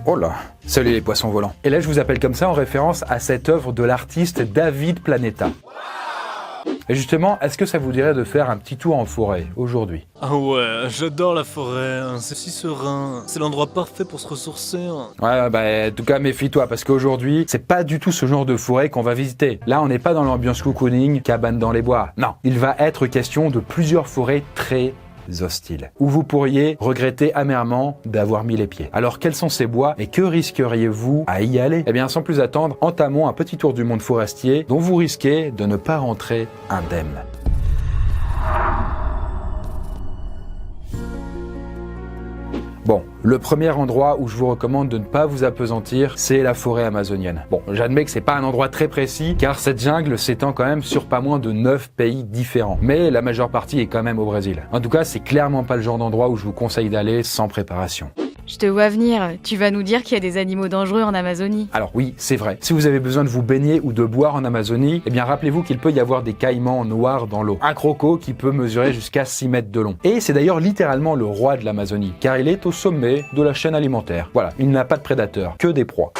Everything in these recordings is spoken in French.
Oh là, salut les poissons volants. Et là je vous appelle comme ça en référence à cette œuvre de l'artiste David Planeta. Et justement, est-ce que ça vous dirait de faire un petit tour en forêt aujourd'hui? Ah ouais, j'adore la forêt, hein. C'est si serein, c'est l'endroit parfait pour se ressourcer. Hein. Ouais, bah en tout cas méfie-toi parce qu'aujourd'hui, c'est pas du tout ce genre de forêt qu'on va visiter. Là, on n'est pas dans l'ambiance cocooning, cabane dans les bois. Non, il va être question de plusieurs forêts très hostiles, où vous pourriez regretter amèrement d'avoir mis les pieds. Alors quels sont ces bois et que risqueriez-vous à y aller? Eh bien sans plus attendre, entamons un petit tour du monde forestier dont vous risquez de ne pas rentrer indemne. Bon, le premier endroit où je vous recommande de ne pas vous appesantir, c'est la forêt amazonienne. Bon, j'admets que c'est pas un endroit très précis, car cette jungle s'étend quand même sur pas moins de 9 pays différents. Mais la majeure partie est quand même au Brésil. En tout cas, c'est clairement pas le genre d'endroit où je vous conseille d'aller sans préparation. Je te vois venir, tu vas nous dire qu'il y a des animaux dangereux en Amazonie. Alors oui, c'est vrai. Si vous avez besoin de vous baigner ou de boire en Amazonie, eh bien rappelez-vous qu'il peut y avoir des caïmans noirs dans l'eau. Un croco qui peut mesurer jusqu'à 6 mètres de long. Et c'est d'ailleurs littéralement le roi de l'Amazonie, car il est au sommet de la chaîne alimentaire. Voilà, il n'a pas de prédateurs, que des proies.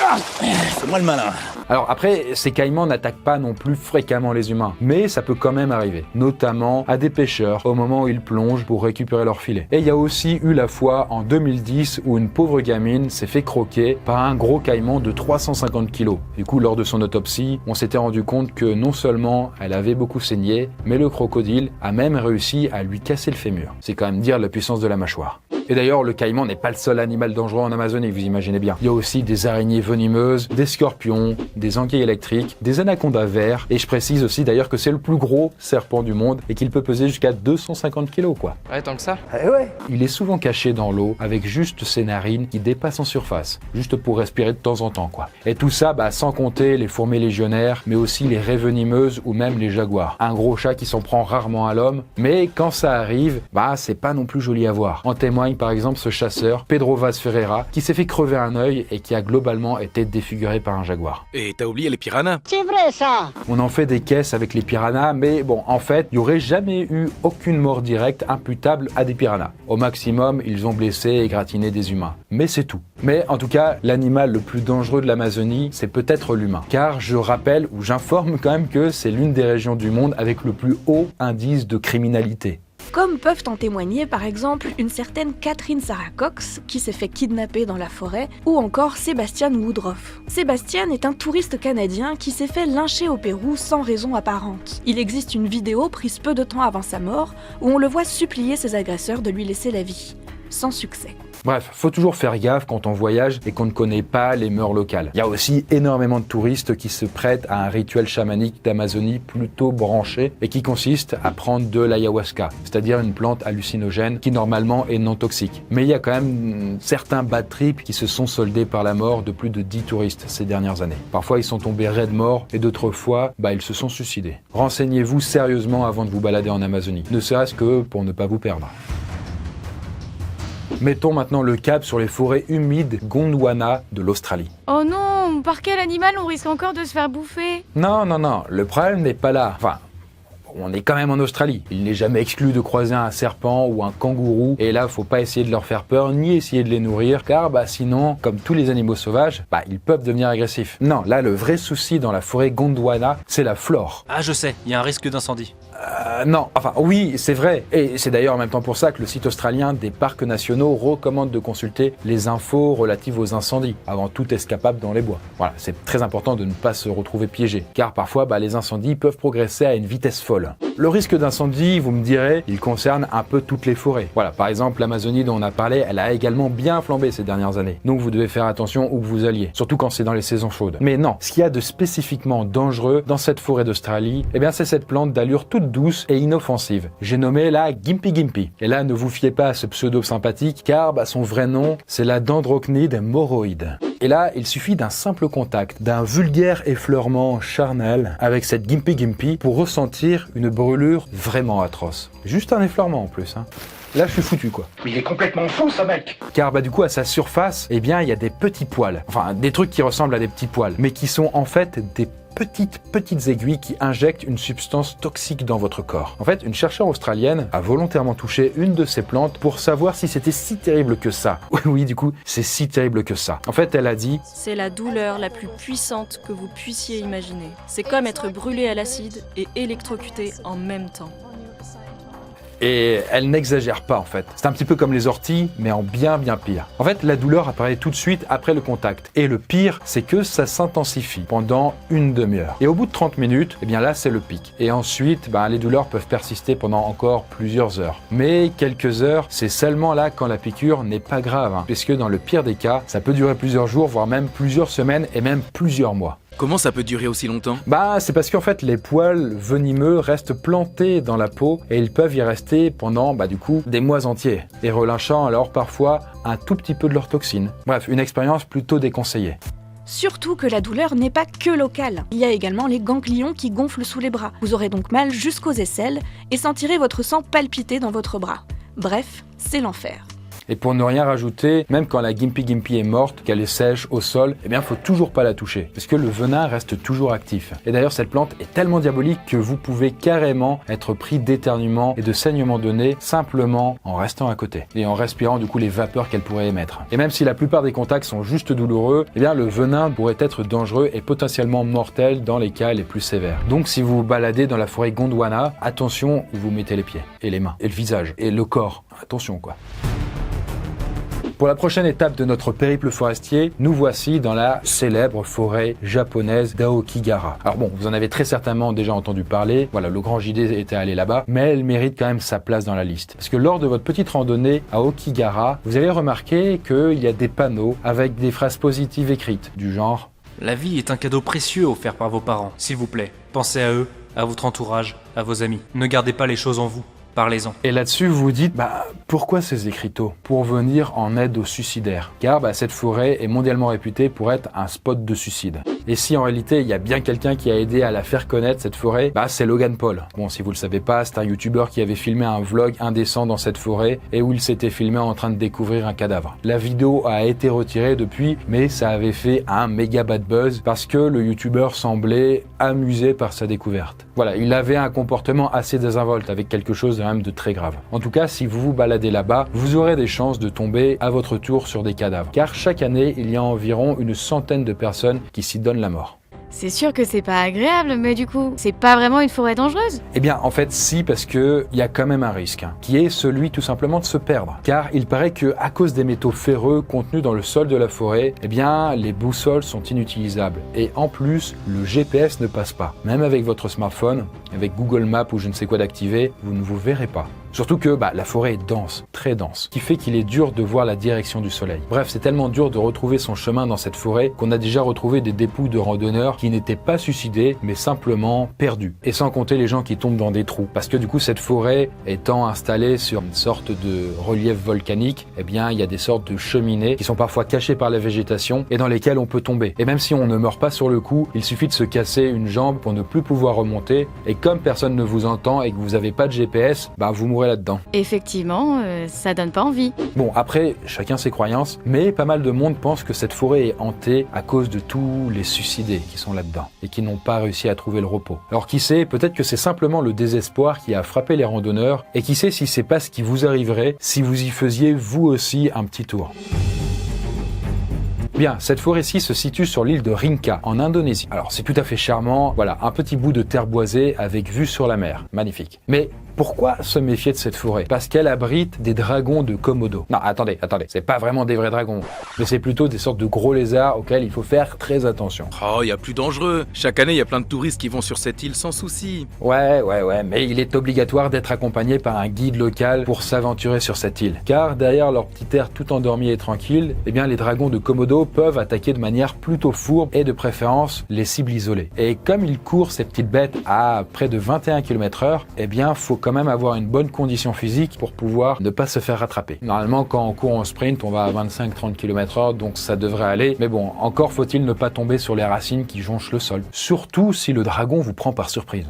C'est moi le malin. Alors après, ces caïmans n'attaquent pas non plus fréquemment les humains, mais ça peut quand même arriver, notamment à des pêcheurs au moment où ils plongent pour récupérer leur filet. Et il y a aussi eu la fois en 2010 où une pauvre gamine s'est fait croquer par un gros caïman de 350 kg. Du coup, lors de son autopsie, on s'était rendu compte que non seulement elle avait beaucoup saigné, mais le crocodile a même réussi à lui casser le fémur. C'est quand même dire la puissance de la mâchoire. Et d'ailleurs, le caïman n'est pas le seul animal dangereux en Amazonie, vous imaginez bien. Il y a aussi des araignées venimeuses, des scorpions, des anguilles électriques, des anacondas verts, et je précise aussi d'ailleurs que c'est le plus gros serpent du monde et qu'il peut peser jusqu'à 250 kg quoi. Ouais, tant que ça. Eh ouais. Il est souvent caché dans l'eau avec juste ses narines qui dépassent en surface, juste pour respirer de temps en temps quoi. Et tout ça, sans compter les fourmis légionnaires, mais aussi les raies venimeuses ou même les jaguars. Un gros chat qui s'en prend rarement à l'homme, mais quand ça arrive, c'est pas non plus joli à voir. En témoigne par exemple ce chasseur, Pedro Vaz Ferreira, qui s'est fait crever un œil et qui a globalement été défiguré par un jaguar. Et t'as oublié les piranhas. C'est vrai ça. On en fait des caisses avec les piranhas, mais bon, en fait, il n'y aurait jamais eu aucune mort directe imputable à des piranhas. Au maximum, ils ont blessé et gratiné des humains. Mais c'est tout. Mais en tout cas, l'animal le plus dangereux de l'Amazonie, c'est peut-être l'humain. Car je rappelle, ou j'informe quand même que c'est l'une des régions du monde avec le plus haut indice de criminalité. Comme peuvent en témoigner par exemple une certaine Catherine Sarah Cox qui s'est fait kidnapper dans la forêt, ou encore Sebastian Woodruff. Sebastian est un touriste canadien qui s'est fait lyncher au Pérou sans raison apparente. Il existe une vidéo prise peu de temps avant sa mort où on le voit supplier ses agresseurs de lui laisser la vie. Sans succès. Bref, faut toujours faire gaffe quand on voyage et qu'on ne connaît pas les mœurs locales. Il y a aussi énormément de touristes qui se prêtent à un rituel chamanique d'Amazonie plutôt branché et qui consiste à prendre de l'ayahuasca, c'est-à-dire une plante hallucinogène qui normalement est non toxique. Mais il y a quand même certains bad trips qui se sont soldés par la mort de plus de 10 touristes ces dernières années. Parfois ils sont tombés raides morts et d'autres fois, ils se sont suicidés. Renseignez-vous sérieusement avant de vous balader en Amazonie, ne serait-ce que pour ne pas vous perdre. Mettons maintenant le cap sur les forêts humides Gondwana de l'Australie. Oh non, par quel animal on risque encore de se faire bouffer? Non, le problème n'est pas là. Enfin, on est quand même en Australie. Il n'est jamais exclu de croiser un serpent ou un kangourou. Et là, faut pas essayer de leur faire peur, ni essayer de les nourrir, car sinon, comme tous les animaux sauvages, ils peuvent devenir agressifs. Non, là, le vrai souci dans la forêt Gondwana, c'est la flore. Ah je sais, il y a un risque d'incendie. Non, oui, c'est vrai. Et c'est d'ailleurs en même temps pour ça que le site australien des parcs nationaux recommande de consulter les infos relatives aux incendies avant toute escapade dans les bois. Voilà, c'est très important de ne pas se retrouver piégé, car parfois les incendies peuvent progresser à une vitesse folle. Le risque d'incendie, vous me direz, il concerne un peu toutes les forêts. Voilà, par exemple, l'Amazonie dont on a parlé, elle a également bien flambé ces dernières années. Donc vous devez faire attention où vous alliez, surtout quand c'est dans les saisons chaudes. Mais non, ce qu'il y a de spécifiquement dangereux dans cette forêt d'Australie, c'est cette plante d'allure toute douce et inoffensive. J'ai nommé la Gimpy Gimpy. Et là, ne vous fiez pas à ce pseudo sympathique, car son vrai nom, c'est la Dendrocnide moroïde. Et là, il suffit d'un simple contact, d'un vulgaire effleurement charnel avec cette Gimpy Gimpy pour ressentir une brûlure vraiment atroce. Juste un effleurement en plus. là je suis foutu quoi. Mais il est complètement fou ce mec. Car du coup à sa surface, eh bien il y a des petits poils, enfin des trucs qui ressemblent à des petits poils, mais qui sont en fait des petites aiguilles qui injectent une substance toxique dans votre corps. En fait, une chercheure australienne a volontairement touché une de ces plantes pour savoir si c'était si terrible que ça. Oui, du coup, c'est si terrible que ça. En fait, elle a dit: c'est la douleur la plus puissante que vous puissiez imaginer. C'est comme être brûlé à l'acide et électrocuté en même temps. Et elle n'exagère pas en fait. C'est un petit peu comme les orties, mais en bien pire. En fait, la douleur apparaît tout de suite après le contact. Et le pire, c'est que ça s'intensifie pendant une demi-heure. Et au bout de 30 minutes, eh bien là, c'est le pic. Et ensuite, les douleurs peuvent persister pendant encore plusieurs heures. Mais quelques heures, c'est seulement là quand la piqûre n'est pas grave. Puisque dans le pire des cas, ça peut durer plusieurs jours, voire même plusieurs semaines et même plusieurs mois. Comment ça peut durer aussi longtemps? C'est parce qu'en fait, les poils venimeux restent plantés dans la peau et ils peuvent y rester pendant, du coup, des mois entiers, et relâchant alors parfois un tout petit peu de leur toxine. Bref, une expérience plutôt déconseillée. Surtout que la douleur n'est pas que locale. Il y a également les ganglions qui gonflent sous les bras. Vous aurez donc mal jusqu'aux aisselles et sentirez votre sang palpiter dans votre bras. Bref, c'est l'enfer. Et pour ne rien rajouter, même quand la Gimpy Gimpy est morte, qu'elle est sèche au sol, faut toujours pas la toucher, parce que le venin reste toujours actif. Et d'ailleurs, cette plante est tellement diabolique que vous pouvez carrément être pris d'éternuements et de saignements de nez simplement en restant à côté et en respirant du coup les vapeurs qu'elle pourrait émettre. Et même si la plupart des contacts sont juste douloureux, le venin pourrait être dangereux et potentiellement mortel dans les cas les plus sévères. Donc si vous vous baladez dans la forêt Gondwana, attention où vous mettez les pieds et les mains et le visage et le corps. Attention quoi. Pour la prochaine étape de notre périple forestier, nous voici dans la célèbre forêt japonaise d'Aokigahara. Alors bon, vous en avez très certainement déjà entendu parler, voilà, le grand JD était allé là-bas, mais elle mérite quand même sa place dans la liste. Parce que lors de votre petite randonnée à Aokigahara, vous avez remarqué qu'il y a des panneaux avec des phrases positives écrites, du genre: La vie est un cadeau précieux offert par vos parents. S'il vous plaît, pensez à eux, à votre entourage, à vos amis. Ne gardez pas les choses en vous. Parlez-en. Et là-dessus, vous vous dites, pourquoi ces écriteaux? Pour venir en aide aux suicidaires. Car cette forêt est mondialement réputée pour être un spot de suicide. Et si en réalité, il y a bien quelqu'un qui a aidé à la faire connaître, cette forêt, c'est Logan Paul. Bon, si vous le savez pas, c'est un youtubeur qui avait filmé un vlog indécent dans cette forêt et où il s'était filmé en train de découvrir un cadavre. La vidéo a été retirée depuis, mais ça avait fait un méga bad buzz parce que le youtubeur semblait amusé par sa découverte. Voilà, il avait un comportement assez désinvolte avec quelque chose même de très grave. En tout cas, si vous vous baladez là-bas, vous aurez des chances de tomber à votre tour sur des cadavres. Car chaque année, il y a environ une centaine de personnes qui s'y donnent la mort. C'est sûr que c'est pas agréable, mais du coup, c'est pas vraiment une forêt dangereuse? En fait, si, parce que il y a quand même un risque, qui est celui tout simplement de se perdre. Car il paraît que à cause des métaux ferreux contenus dans le sol de la forêt, les boussoles sont inutilisables. Et en plus, le GPS ne passe pas. Même avec votre smartphone, avec Google Maps ou je ne sais quoi d'activer, vous ne vous verrez pas. Surtout que la forêt est dense, très dense, ce qui fait qu'il est dur de voir la direction du soleil. Bref, c'est tellement dur de retrouver son chemin dans cette forêt qu'on a déjà retrouvé des dépouilles de randonneurs qui n'étaient pas suicidés, mais simplement perdus. Et sans compter les gens qui tombent dans des trous. Parce que du coup, cette forêt étant installée sur une sorte de relief volcanique, il y a des sortes de cheminées qui sont parfois cachées par la végétation et dans lesquelles on peut tomber. Et même si on ne meurt pas sur le coup, il suffit de se casser une jambe pour ne plus pouvoir remonter. Et comme personne ne vous entend et que vous n'avez pas de GPS, vous mourrez là-dedans. Effectivement, ça donne pas envie. Bon, après, chacun ses croyances, mais pas mal de monde pense que cette forêt est hantée à cause de tous les suicidés qui sont là-dedans et qui n'ont pas réussi à trouver le repos. Alors qui sait, peut-être que c'est simplement le désespoir qui a frappé les randonneurs et qui sait si c'est pas ce qui vous arriverait si vous y faisiez vous aussi un petit tour. Bien, cette forêt-ci se situe sur l'île de Rinca, en Indonésie. Alors c'est tout à fait charmant, voilà, un petit bout de terre boisée avec vue sur la mer, magnifique. Mais pourquoi se méfier de cette forêt? Parce qu'elle abrite des dragons de Komodo. Non, attendez, c'est pas vraiment des vrais dragons, mais c'est plutôt des sortes de gros lézards auxquels il faut faire très attention. Oh, il y a plus dangereux. Chaque année, il y a plein de touristes qui vont sur cette île sans souci. Ouais, mais il est obligatoire d'être accompagné par un guide local pour s'aventurer sur cette île. Car derrière leur petit air tout endormi et tranquille, les dragons de Komodo peuvent attaquer de manière plutôt fourbe et de préférence les cibles isolées. Et comme ils courent ces petites bêtes à près de 21 km/h, faut quand même avoir une bonne condition physique pour pouvoir ne pas se faire rattraper. Normalement, quand on court en sprint, on va à 25-30 km/h, donc ça devrait aller. Mais bon, encore faut-il ne pas tomber sur les racines qui jonchent le sol. Surtout si le dragon vous prend par surprise.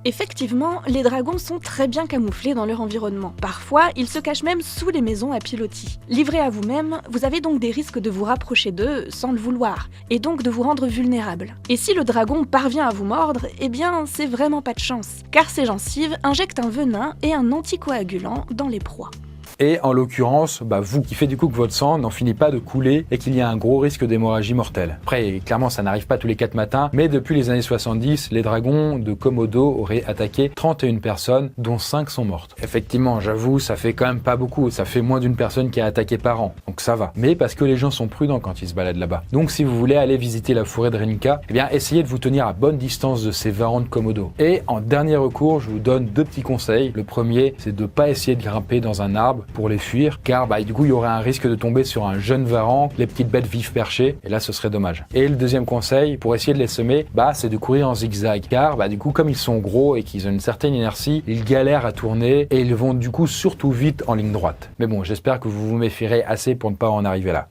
Effectivement, les dragons sont très bien camouflés dans leur environnement. Parfois, ils se cachent même sous les maisons à pilotis. Livrés à vous-même, vous avez donc des risques de vous rapprocher d'eux sans le vouloir, et donc de vous rendre vulnérable. Et si le dragon parvient à vous mordre, eh bien, c'est vraiment pas de chance, car ses gencives injectent un venin et un anticoagulant dans les proies. Et en l'occurrence, vous qui fait du coup que votre sang n'en finit pas de couler et qu'il y a un gros risque d'hémorragie mortelle. Après, clairement, ça n'arrive pas tous les 4 matins, mais depuis les années 70, les dragons de Komodo auraient attaqué 31 personnes, dont 5 sont mortes. Effectivement, j'avoue, ça fait quand même pas beaucoup, ça fait moins d'une personne qui a attaqué par an, donc ça va. Mais parce que les gens sont prudents quand ils se baladent là-bas. Donc si vous voulez aller visiter la forêt de Rinka, eh bien essayez de vous tenir à bonne distance de ces varans de Komodo. Et en dernier recours, je vous donne 2 petits conseils. Le premier, c'est de pas essayer de grimper dans un arbre pour les fuir, car du coup il y aurait un risque de tomber sur un jeune varan, les petites bêtes vivent perchées, et là ce serait dommage. Et le deuxième conseil, pour essayer de les semer, c'est de courir en zigzag, car du coup comme ils sont gros et qu'ils ont une certaine inertie, ils galèrent à tourner, et ils vont du coup surtout vite en ligne droite. Mais bon, j'espère que vous vous méfierez assez pour ne pas en arriver là.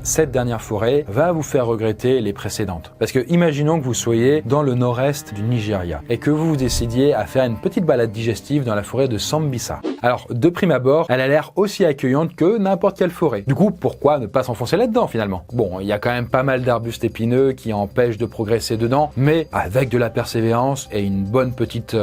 Cette dernière forêt va vous faire regretter les précédentes. Parce que imaginons que vous soyez dans le nord-est du Nigeria et que vous décidiez à faire une petite balade digestive dans la forêt de Sambisa. Alors, de prime abord, elle a l'air aussi accueillante que n'importe quelle forêt. Du coup, pourquoi ne pas s'enfoncer là-dedans finalement? Bon, il y a quand même pas mal d'arbustes épineux qui empêchent de progresser dedans, mais avec de la persévérance et une bonne petite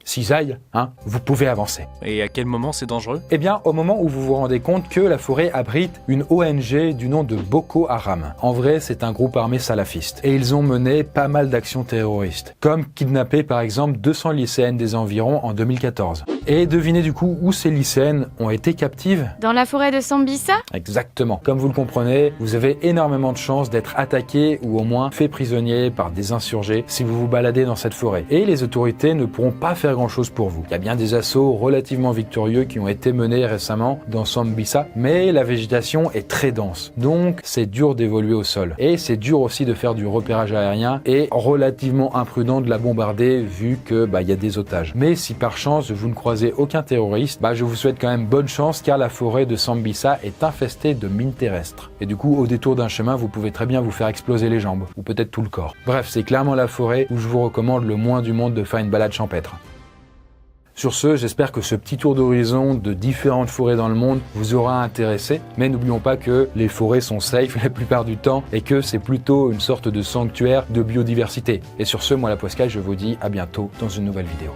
cisaille, vous pouvez avancer. Et à quel moment c'est dangereux? Eh bien, au moment où vous vous rendez compte que la forêt abrite une ONG du nom de Boko Haram. En vrai, c'est un groupe armé salafiste. Et ils ont mené pas mal d'actions terroristes, comme kidnapper par exemple 200 lycéennes des environs en 2014. Et devinez du coup où ces lycéennes ont été captives? Dans la forêt de Sambisa? Exactement. Comme vous le comprenez, vous avez énormément de chances d'être attaqué ou au moins fait prisonnier par des insurgés si vous vous baladez dans cette forêt. Et les autorités ne pourront pas faire grand chose pour vous. Il y a bien des assauts relativement victorieux qui ont été menés récemment dans Sambisa, mais la végétation est très dense. Donc c'est dur d'évoluer au sol. Et c'est dur aussi de faire du repérage aérien et relativement imprudent de la bombarder vu que y a des otages. Mais si par chance vous ne croisez aucun terroriste, je vous souhaite quand même bonne chance car la forêt de Sambisa est infestée de mines terrestres. Et du coup, au détour d'un chemin, vous pouvez très bien vous faire exploser les jambes ou peut-être tout le corps. Bref, c'est clairement la forêt où je vous recommande le moins du monde de faire une balade champêtre. Sur ce, j'espère que ce petit tour d'horizon de différentes forêts dans le monde vous aura intéressé, mais n'oublions pas que les forêts sont safe la plupart du temps et que c'est plutôt une sorte de sanctuaire de biodiversité. Et sur ce, moi la Poiscaille, je vous dis à bientôt dans une nouvelle vidéo.